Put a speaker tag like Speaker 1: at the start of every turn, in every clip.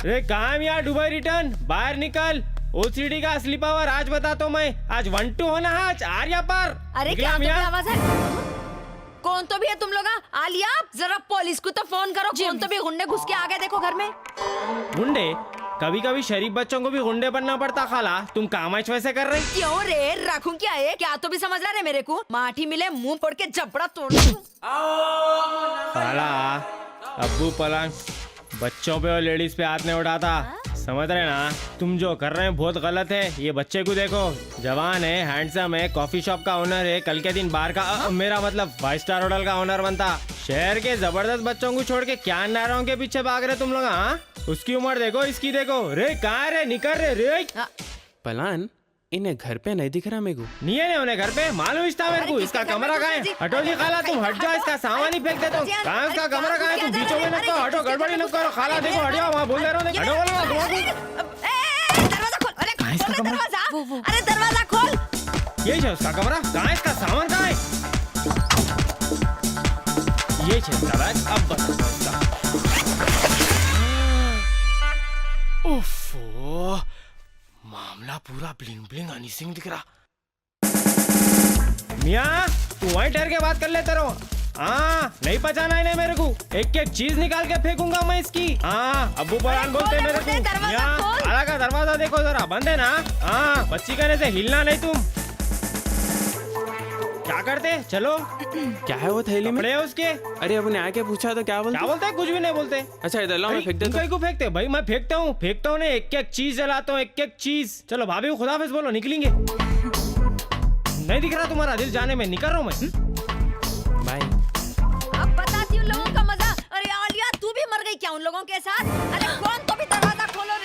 Speaker 1: रे काम यार दुबई रिटर्न बाहर निकल। ओसीडी का असली पावर आज बताता हूँ मैं। आज 1-2 होना आज आर्या पर।
Speaker 2: अरे क्या तुम्हारी आवाज है? कौन तो भी है तुम लोग? आलिया जरा पुलिस को तो फोन करो। कौन तो भी गुंडे घुस के आ गए देखो घर में।
Speaker 1: गुंडे? कभी कभी शरीफ बच्चों को भी गुंडे बनना पड़ता खाला। तुम काम वैसे कर रही?
Speaker 2: क्यों रे रखूं क्या है? क्या तो भी समझ रहा है मेरे को? माठी मिले मुंह फोड़ के जबड़ा तोड़ दूं।
Speaker 1: खाला अब्बू पलंग बच्चों पे और लेडीज पे हाथ नहीं उठाता, समझ रहे ना? तुम जो कर रहे हैं बहुत गलत है। ये बच्चे को देखो, जवान है, हैंडसम है, कॉफी शॉप का ओनर है, कल के दिन बार का मेरा मतलब 5 स्टार होटल का ओनर बनता। शहर के जबरदस्त बच्चों को छोड़ के क्या नारों के पीछे भाग रहे तुम लोग? हाँ, उसकी उम्र देखो, इसकी देखो। रे कहाँ रे निकल रे
Speaker 3: पलान इन्हें घर पे नहीं दिख रहा मेरे को।
Speaker 1: नहीं है उन्हें घर पे मालूम था मेरे को। इसका कमरा कहाँ है? हटो जी खाला, तुम हट जाओ, इसका सामान ही फेंक देता हूँ। कहाँ इसका कमरा कहाँ है? तुम बीचों में न हटो, गड़बड़ी न करो। खाला देखो हटियो, वहाँ बोल दे रहा हूँ।
Speaker 2: दरवाजा खोल। अरे दरवाजा। अरे दरवाजा खोल।
Speaker 1: ये है उसका कमरा। कहाँ है इसका सामान? कहाँ है? ये है इसका बैग। अब बता। उफ़, मामला पूरा ब्लिंग ब्लिंग हनी सिंह दिख रहा। मियाँ तू वहीं ठहर के बात कर लेते रहो। हाँ नहीं पहचाना है मेरे को। एक एक चीज निकाल के फेंकूंगा मैं इसकी। हाँ अब्बू परान बोलते मेरे को। मियाँ खाला का दरवाजा देखो जरा, बंद है ना? हाँ बच्ची करने से हिलना नहीं तुम। क्या करते? चलो।
Speaker 3: क्या है वो थैली में?
Speaker 1: कपड़े है उसके।
Speaker 3: अरे अब उन्हें आके पूछा तो क्या बोलते?
Speaker 1: क्या बोलते? कुछ भी नहीं बोलते।
Speaker 3: अच्छा इधर लाओ, मैं फेंक देता हूँ।
Speaker 1: को फेंकते भाई? मैं फेंकता हूँ ना, एक एक चीज जलाता हूँ, एक एक चीज। चलो भाभी को खुदाफिज बोलो, निकलेंगे। नहीं दिख रहा तुम्हारा दिल जाने में? निकल रहा हूँ मैं।
Speaker 3: बाय।
Speaker 2: अब बताती हूँ लोगों का मजा। अरे आलिया तू भी मर गई क्या उन लोगों के साथ? अरे कौन तो भी दरवाजा खोलो रे।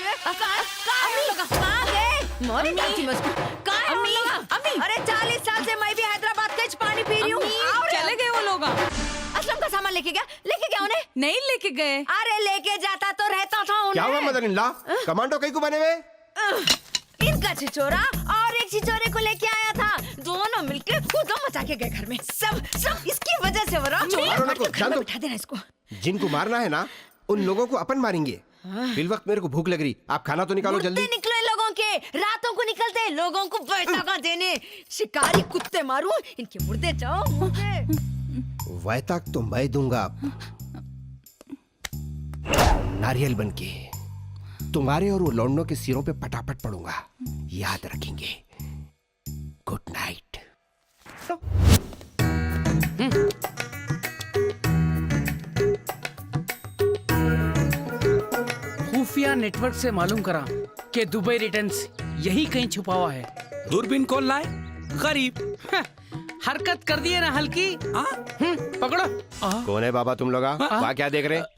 Speaker 2: कहाँ गए? मरी नहीं मस्ती। कहाँ है उन लोग? अरे 40 साल से मैं भी हैदराबाद के पानी पी रही हूँ।
Speaker 4: चले गए वो लोग।
Speaker 2: असलम का सामान लेके गया उन्हें?
Speaker 4: नहीं लेके गए।
Speaker 2: अरे लेके जाता तो रहता था उन्हें।
Speaker 5: क्या हुआ मदन इन ला? कमांडो कहीं को बने हुए?
Speaker 2: इनका छिचोरा और एक छिचोरे को लेके आया था। दोनों मिलके कूदो मचा के गए घर में। सब इसकी वजह से घर में बिठा देना इसको।
Speaker 5: जिनको मारना है ना उन लोगों को अपन मारेंगे। फिल वक्त मेरे को भूख लग रही, आप खाना तो निकालो जल्दी।
Speaker 2: निकलो इन लोगों के, रातों को निकलते लोगों को बैठका देने। शिकारी कुत्ते मारूं, इनके मुर्दे जाओ मुझे।
Speaker 5: वैताक तो मैं दूंगा नारियल बनके। तुम्हारे और वो लौंडों के सिरों पे पटापट पड़ूंगा, याद रखेंगे। Good night.
Speaker 6: खुफिया नेटवर्क से मालूम करा कि दुबई रिटर्न्स यही कहीं छुपा हुआ है।
Speaker 7: दूरबीन कौन लाए? गरीब।
Speaker 6: हरकत कर दिए ना हल्की। पकड़ो।
Speaker 5: कौन है बाबा तुम लोग? वहाँ क्या देख रहे?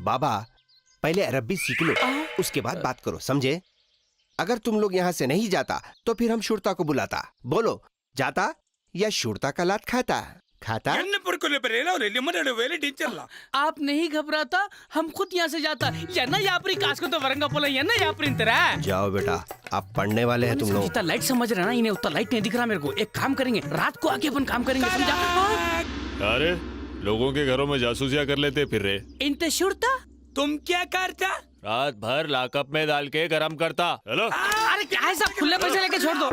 Speaker 5: बाबा पहले अरबी सीख लो, उसके बाद बात करो, समझे? अगर तुम लोग यहाँ से नहीं जाता तो फिर हम शूरता को बुलाता। बोलो जाता या शूरता का लात खाता? खाता?
Speaker 6: आप नहीं घबराता हम खुद यहाँ से जाता या ना यापरी काश को तो वरंगा पोला या ना यापरी तेरा।
Speaker 5: जाओ बेटा, आप पढ़ने वाले हैं तुम लोग।
Speaker 6: जितना लाइट समझ रहे ना, इन्हें उतना लाइट नहीं दिख रहा मेरे को। एक काम करेंगे, रात को आके अपन काम करेंगे, समझा?
Speaker 8: अरे लोगों के घरों में जासूसियां कर लेते फिर रहे।
Speaker 6: इनते शुरता
Speaker 7: तुम क्या करता?
Speaker 8: रात भर लाकअप में डाल के गरम करता। हेलो
Speaker 6: अरे क्या है, सब खुले पैसे लेके छोड़ दो।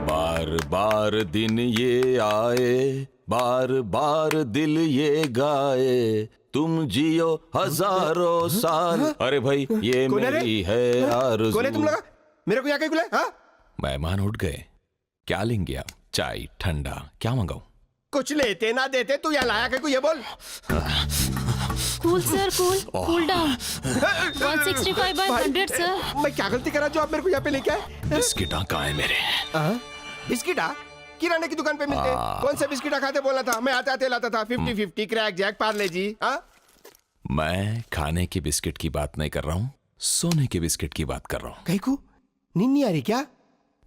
Speaker 8: बार बार दिन ये आए, बार बार दिल ये गाए, तुम जियो हजारों साल। अरे भाई ये मेरी है आरज़ू।
Speaker 5: कौन है तुम लोग? मेरे को यहाँ कहीं बुलाए? हाँ?
Speaker 8: मेहमान उठ गए, क्या लेंगे आप? चाय ठंडा क्या मंगाऊं?
Speaker 5: कुछ लेते ना देते तू यहाँ लाया कहीं को, ये बोल।
Speaker 4: Cool sir, cool down. 165/100 sir.
Speaker 5: मैं क्या गलती करा जो आप मेरे को यहाँ पे लेके आए?
Speaker 8: बिस्किटां कहाँ है मेरे?
Speaker 5: बिस्किटा किराने की दुकान पे मिलते हैं। कौन से बिस्किटा खाते बोला था? मैं आते आते लाता था 50-50 क्रैक जैक पार्ले जी।
Speaker 8: मैं खाने की बिस्किट की बात नहीं कर रहा हूँ, सोने की बिस्किट की बात कर रहा हूँ।
Speaker 5: कहीं को नींद नहीं आ रही क्या?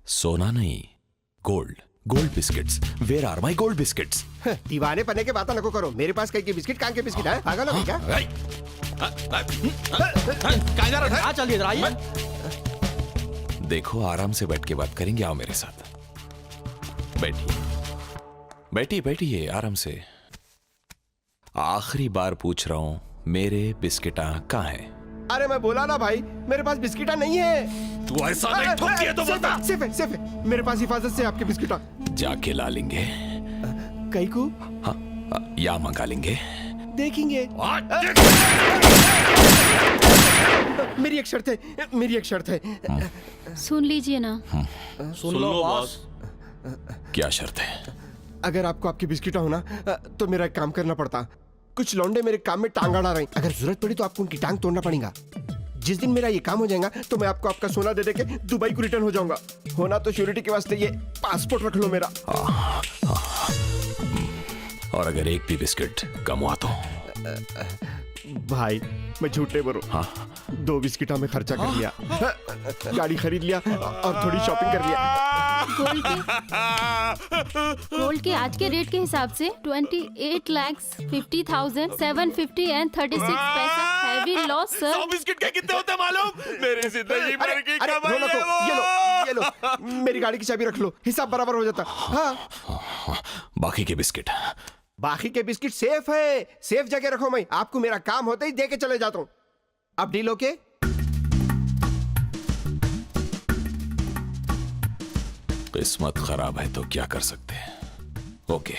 Speaker 8: सोना नहीं, gold biscuits. Where are my gold biscuits?
Speaker 5: दीवाने पने के बात न करो। मेरे पास कहीं के बिस्किट, कहाँ के बिस्किट है? पागल हो क्या?
Speaker 7: कहाँ जा रहा था?
Speaker 6: चलिए इधर आइए।
Speaker 8: देखो आराम से बैठ के बात करेंगे, आओ मेरे साथ। बैठिए बैठिए बैठिए आराम से। आखिरी बार पूछ रहा हूं, मेरे बिस्किटा कहाँ है?
Speaker 5: अरे मैं बोला ना भाई, मेरे पास बिस्किटा नहीं है।
Speaker 8: तू ऐसा नहीं ठोक दिया तो बता।
Speaker 5: सिर्फ मेरे पास हिफाजत से आपके बिस्किटा।
Speaker 8: जाके ला लेंगे।
Speaker 5: कहीं को
Speaker 8: हाँ, या मंगा लेंगे।
Speaker 5: देखेंगे। मेरी एक शर्त है।
Speaker 4: सुन लीजिए ना।
Speaker 3: सुन लो बॉस।
Speaker 8: क्या शर्त है?
Speaker 5: अगर आपको आपकी बिस्किटा होना तो मेरा एक काम करना पड़ता। कुछ लौंडे मेरे काम में टांग अड़ा रहे हैं, अगर जरूरत पड़ी तो आपको उनकी टांग तोड़ना पड़ेगा। जिस दिन मेरा ये काम हो जाएगा तो मैं आपको आपका सोना दे देके दुबई को रिटर्न हो जाऊंगा। होना तो श्योरिटी के वास्ते ये पासपोर्ट रख लो मेरा।
Speaker 8: और अगर एक भी बिस्किट कम हुआ तो?
Speaker 5: भाई मैं झूठे बोलूं, 2 बिस्किटा में खर्चा कर लिया, गाड़ी खरीद लिया और थोड़ी शॉपिंग कर लिया।
Speaker 4: गोल्ड के आज के रेट के हिसाब से 28,50,750 and 36 पैसा। Heavy loss sir.
Speaker 8: बिस्किट के कितने होते मालूम? मेरी जिंदगी भर की
Speaker 5: अरे
Speaker 8: कमाई
Speaker 5: लो,
Speaker 8: है वो।
Speaker 5: ये लो मेरी गाड़ी की चाबी रख लो, हिसाब बराबर हो जाता। हाँ
Speaker 8: बाकी के बिस्किट?
Speaker 5: बाकी के बिस्किट सेफ है, सेफ जगह रखो। मैं आपको मेरा काम होते ही दे के चले जाता हूँ। अब डील ओके?
Speaker 8: किस्मत खराब है तो क्या कर सकते हैं। ओके।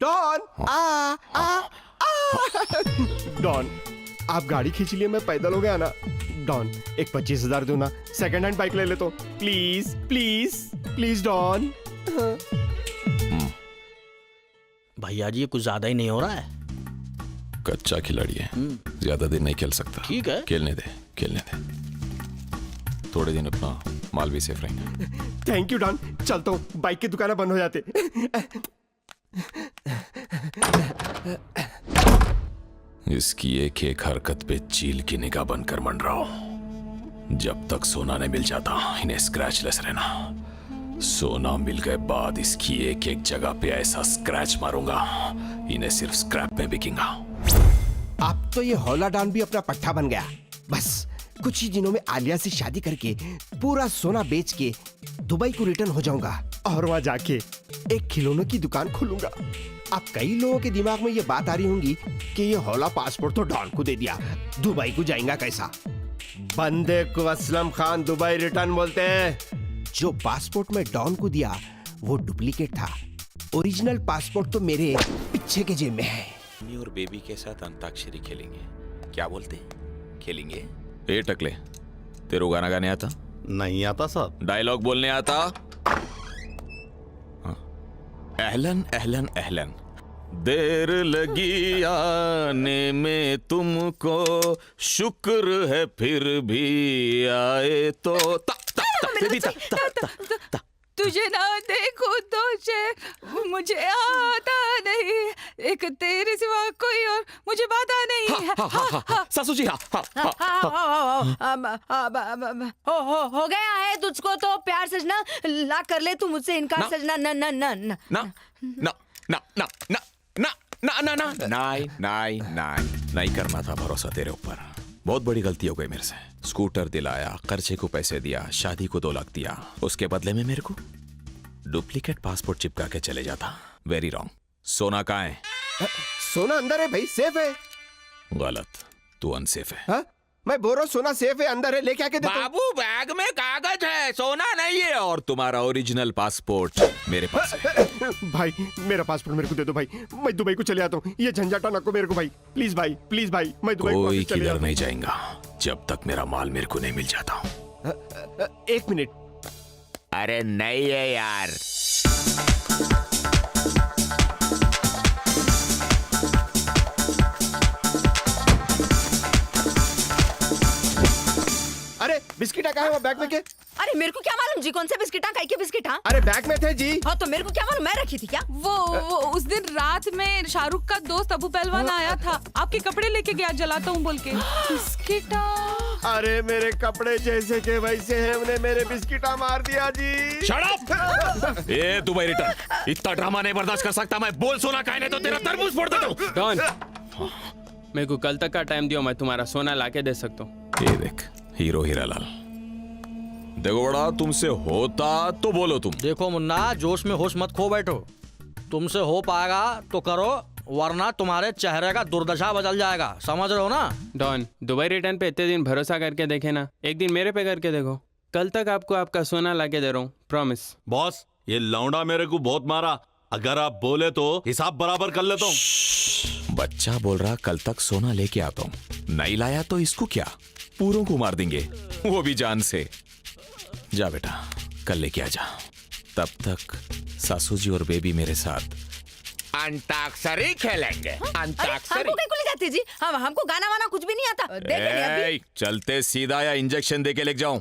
Speaker 5: डॉन डॉन, आप गाड़ी खींच लिए, मैं पैदल हो गया ना। डॉन एक 25,000 दो ना, सेकंड हैंड बाइक ले ले तो प्लीज प्लीज प्लीज डॉन।
Speaker 9: भैया जी ये कुछ ज्यादा ही नहीं हो रहा है।
Speaker 8: कच्चा खिलाड़ी है, ज्यादा दिन नहीं खेल सकता।
Speaker 9: ठीक है,
Speaker 8: खेलने दे। थोड़े दिन अपना माल भी सेफ रहेंगे।
Speaker 5: थैंक यू डॉन, चलता हूँ, बाइक की दुकानें बंद हो जाते।
Speaker 8: इसकी एक एक हरकत पे चील की निगाह बनकर मंडराओ। जब तक सोना नहीं मिल जाता इन्हें स्क्रैचलेस रहना। सोना मिल गए बाद इसकी एक एक जगह पे ऐसा स्क्रैच मारूंगा, इन्हें सिर्फ स्क्रैप में बिकेगा।
Speaker 5: अब तो ये हौला डॉन भी अपना पट्टा बन गया। बस कुछ ही दिनों में आलिया से शादी करके पूरा सोना बेच के दुबई को रिटर्न हो जाऊंगा और वहां जाके एक खिलौनों की दुकान खोलूंगा। अब कई लोगों के दिमाग में ये बात आ रही होंगी कि ये हौला पासपोर्ट तो डॉन को दे दिया, दुबई को जाएगा कैसा। बंदे को असलम खान दुबई रिटर्न बोलते हैं। जो पासपोर्ट में डॉन को दिया वो डुप्लीकेट था, ओरिजिनल पासपोर्ट तो मेरे पीछे के जेब में है।
Speaker 8: मम्मी और बेबी के साथ अंताक्षरी खेलेंगे, क्या बोलते? खेलेंगे? ए टकले, तेरे को गाना गाने आता?
Speaker 9: नहीं आता साहब।
Speaker 8: डायलॉग बोलने आता? अहलन अहलन अहलन, देर लगी आने में तुमको, शुक्र है फिर भी आए तो।
Speaker 4: तुझे ना देखो तो मुझे आता नहीं, एक तेरे सिवा कोई और मुझे पता नहीं है।
Speaker 8: सासू जी,
Speaker 2: हो गया है तुझको तो प्यार सजना, ला कर ले तू मुझसे इनकार सजना। ना ना ना ना
Speaker 8: ना ना ना ना ना ना ना ना ना नहीं करना था भरोसा तेरे ऊपर। बहुत बड़ी गलती हो गई मेरे से। स्कूटर दिलाया, कर्जे को पैसे दिया, शादी को 2 लाख दिया, उसके बदले में मेरे को डुप्लीकेट पासपोर्ट चिपका के चले जाता। Very wrong. सोना कहाँ है?
Speaker 5: सोना अंदर है भाई, सेफ है।
Speaker 8: गलत, तू अनसेफ है।
Speaker 5: हा? मैं बोल रहा हूँ सोना सेफ है, अंदर है, लेके आके देता हूँ।
Speaker 8: बाबू बैग में कागज है, सोना नहीं है। और तुम्हारा ओरिजिनल पासपोर्ट मेरे पास है।
Speaker 5: भाई मेरा पासपोर्ट मेरे को दे दो भाई, मैं दुबई को चले आता हूँ। ये झंझाटा नको मेरे को भाई, प्लीज भाई, प्लीज भाई, मैं दुबई को
Speaker 8: कोई
Speaker 5: चले
Speaker 8: किधर
Speaker 5: आता
Speaker 8: नहीं जाएगा जब तक मेरा माल मेरे को नहीं मिल जाता।
Speaker 5: हूँ। 1 मिनट।
Speaker 8: अरे नहीं है यार।
Speaker 5: अरे बिस्किट कहाँ है वो बैग में के?
Speaker 2: अरे मेरे को क्या मालूम जी, कौन से बिस्किट? काई के बिस्किट? हाँ
Speaker 5: अरे बैग में थे जी।
Speaker 2: हाँ तो मेरे को क्या मालूम, मैं रखी थी क्या?
Speaker 4: वो उस दिन रात में शाहरुख का दोस्त अबू पहलवान आया था, आपके कपड़े लेके गया जलाता हूँ बोल के। बिस्किटा।
Speaker 5: अरे मेरे कपड़े जैसे के वैसे हैं, उन्हें मेरे बिस्किटा मार दिया जी।
Speaker 8: Shut up! ए दुबई रिटर्न, इतना ड्रामा नहीं बर्दाश्त कर सकता मैं। बोल सोना कहाँ है, नहीं तो तेरा तरबूज फोड़ देता हूँ।
Speaker 3: डॉन, मेरे को कल तक का टाइम दियो, मैं तुम्हारा सोना लाके दे सकता हूँ।
Speaker 8: ये देख हीरो हीरालाल। देखो बड़ा, तुमसे होता तो बोलो तुम।
Speaker 9: देखो मुन्ना, जोश में होश मत खो बैठो। तुमसे हो पाएगा तो करो, वरना तुम्हारे चेहरे का दुर्दशा बदल जाएगा, समझ रहे हो ना?
Speaker 3: डॉन, दुबई रिटर्न पे इतने दिन भरोसा करके देखे ना, एक दिन मेरे पे करके देखो। कल तक आपको आपका सोना लाके दे रहा हूँ, प्रॉमिस।
Speaker 10: बॉस, ये लौंडा मेरे को बहुत मारा। अगर आप बोले तो हिसाब बराबर कर लेता हूँ।
Speaker 8: बच्चा बोल रहा कल तक सोना लेके आता हूँ, नहीं लाया तो इसको क्या पूरों को मार देंगे, वो भी जान से। जा बेटा, कल लेके आ जा। तब तक सासू जी और बेबी मेरे साथ अंताक्षरी खेलेंगे। अंताक्षरी।
Speaker 2: हमको कहीं ले जाते जी, हमको गाना वाना कुछ भी नहीं आता। देखेंगे अभी।
Speaker 8: चलते सीधा या इंजेक्शन दे के लेके जाऊं?